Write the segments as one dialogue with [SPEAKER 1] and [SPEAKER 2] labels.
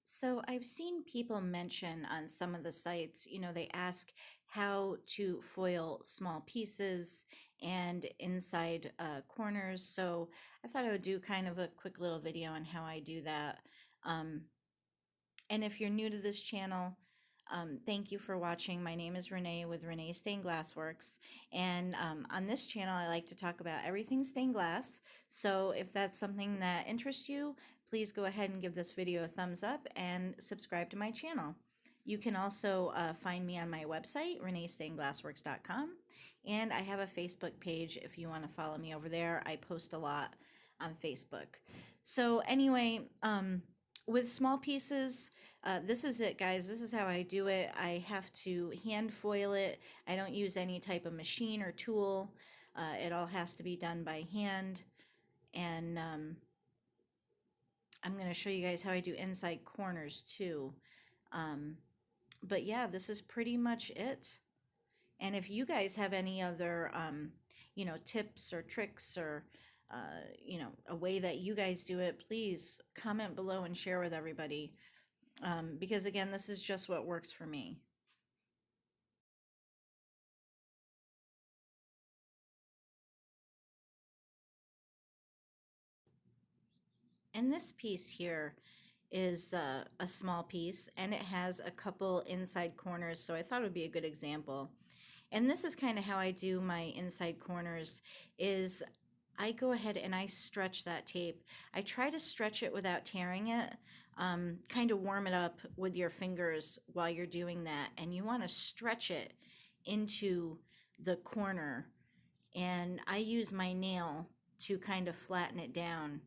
[SPEAKER 1] So I've seen people mention on some of the sites, they ask how to foil small pieces and inside corners. So I thought I would do kind of a quick little video on how I do that. Um, and if you're new to this channel, thank you for watching. My name is Renee with Renee Stained Glassworks. And on this channel, I like to talk about everything stained glass. So if that's something that interests you, please go ahead and give this video a thumbs up and subscribe to my channel. You can also find me on my website, reneestainedglassworks.com. And I have a Facebook page if you want to follow me over there. I post a lot on Facebook. So anyway, with small pieces, this is it, guys. This is how I do it. I have to hand foil it. I don't use any type of machine or tool. It all has to be done by hand. And I'm going to show you guys how I do inside corners too. But yeah, this is pretty much it. And if you guys have any other, tips or tricks or, a way that you guys do it, please comment below and share with everybody. Because again, this is just what works for me. And this piece here is a small piece and it has a couple inside corners, so I thought it would be a good example. And this is kind of how I do my inside corners is I go ahead and I stretch that tape. I try to stretch it without tearing it. Kind of warm it up with your fingers while you're doing that, and you want to stretch it into the corner, and I use my nail to kind of flatten it down.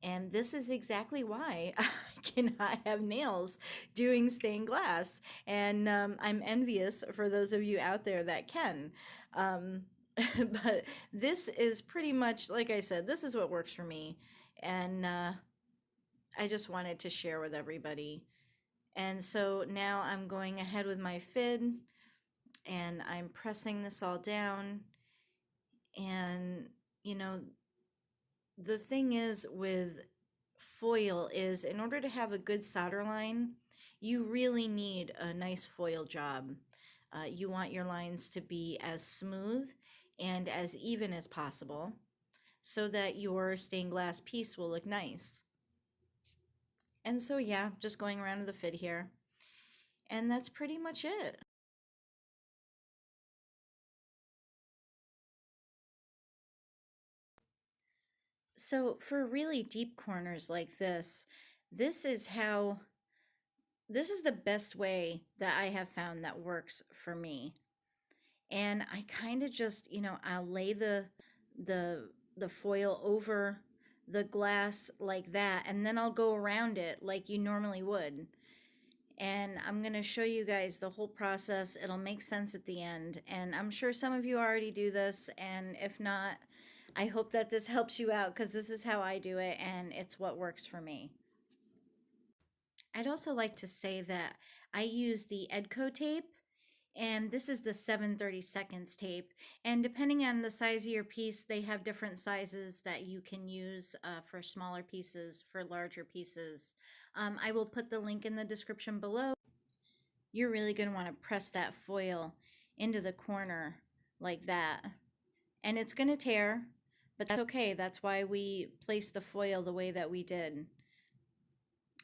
[SPEAKER 1] And this is exactly why I cannot have nails doing stained glass. And I'm envious for those of you out there that can. Um, but this is pretty much, like I said, this is what works for me. And I just wanted to share with everybody. And so now I'm going ahead with my fid and I'm pressing this all down. And, you know, the thing is with foil is in order to have a good solder line, you really need a nice foil job. You want your lines to be as smooth and as even as possible so that your stained glass piece will look nice. And so yeah, just going around with the fid here. And that's pretty much it. So for really deep corners like this is how this is the best way that I have found that works for me. And I kind of just, I'll lay the the foil over the glass like that, and then I'll go around it like you normally would. And I'm going to show you guys the whole process. It'll make sense at the end. And I'm sure some of you already do this, and if not, I hope that this helps you out because this is how I do it and it's what works for me. I'd also like to say that I use the Edco tape, and this is the 7/32 tape. And depending on the size of your piece, they have different sizes that you can use for smaller pieces, for larger pieces. I will put the link in the description below. You're really going to want to press that foil into the corner like that. And it's going to tear, but that's okay. That's why we placed the foil the way that we did.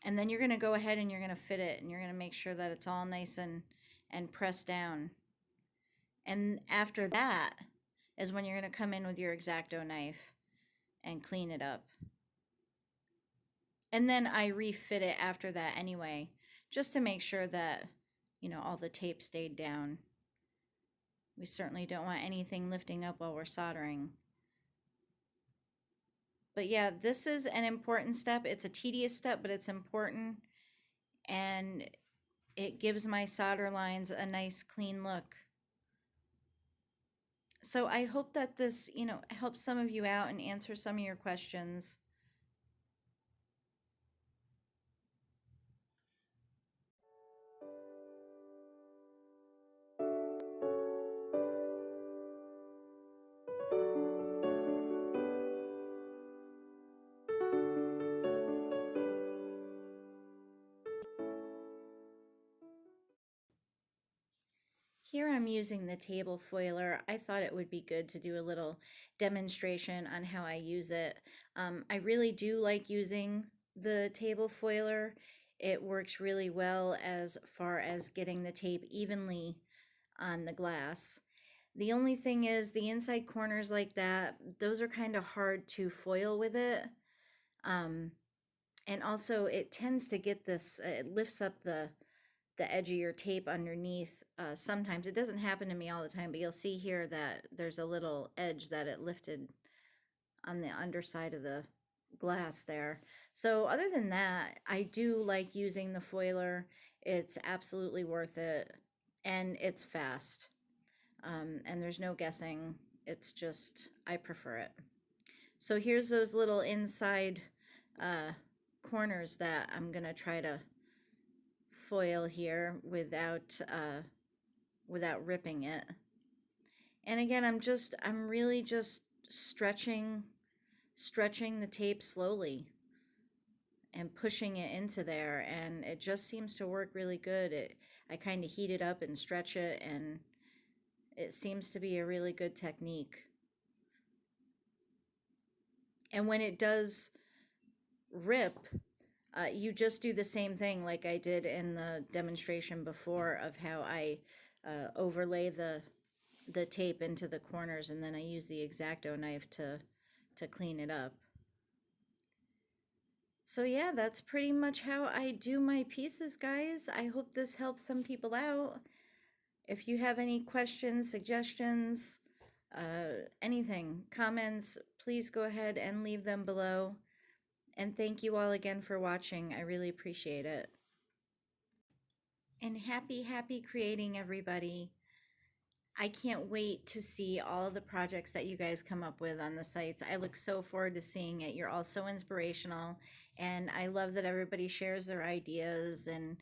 [SPEAKER 1] And then you're going to go ahead and you're going to fit it, and you're going to make sure that it's all nice and pressed down. And after that is when you're going to come in with your X-Acto knife and clean it up. And then I refit it after that anyway, just to make sure that, all the tape stayed down. We certainly don't want anything lifting up while we're soldering. But yeah, this is an important step. It's a tedious step, but it's important. And it gives my solder lines a nice clean look. So I hope that this, helps some of you out and answer some of your questions. Here I'm using the table foiler. I thought it would be good to do a little demonstration on how I use it. I really do like using the table foiler. It works really well as far as getting the tape evenly on the glass. The only thing is the inside corners like that, those are kind of hard to foil with it. Um, and also it tends to get this, it lifts up the edge of your tape underneath. Sometimes it doesn't happen to me all the time, but you'll see here that there's a little edge that it lifted on the underside of the glass there. So other than that, I do like using the foiler. It's absolutely worth it, and it's fast. And there's no guessing. It's just, I prefer it. So here's those little inside uh, corners that I'm gonna try to foil here without ripping it. And again, I'm really just stretching the tape slowly and pushing it into there, and it just seems to work really good. I kind of heat it up and stretch it, and it seems to be a really good technique. And when it does rip, you just do the same thing like I did in the demonstration before of how I overlay the tape into the corners, and then I use the X-Acto knife to clean it up. So yeah, that's pretty much how I do my pieces, guys. I hope this helps some people out. If you have any questions, suggestions, anything, comments, please go ahead and leave them below. And thank you all again for watching. I really appreciate it. And happy creating, everybody. I can't wait to see all the projects that you guys come up with on the sites. I look so forward to seeing it. You're all so inspirational, and I love that everybody shares their ideas and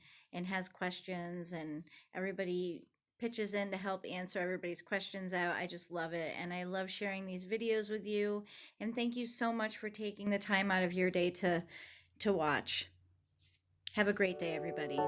[SPEAKER 1] has questions, and everybody pitches in to help answer everybody's questions out. I just love it, and I love sharing these videos with you. And thank you so much for taking the time out of your day to watch. Have a great day, everybody.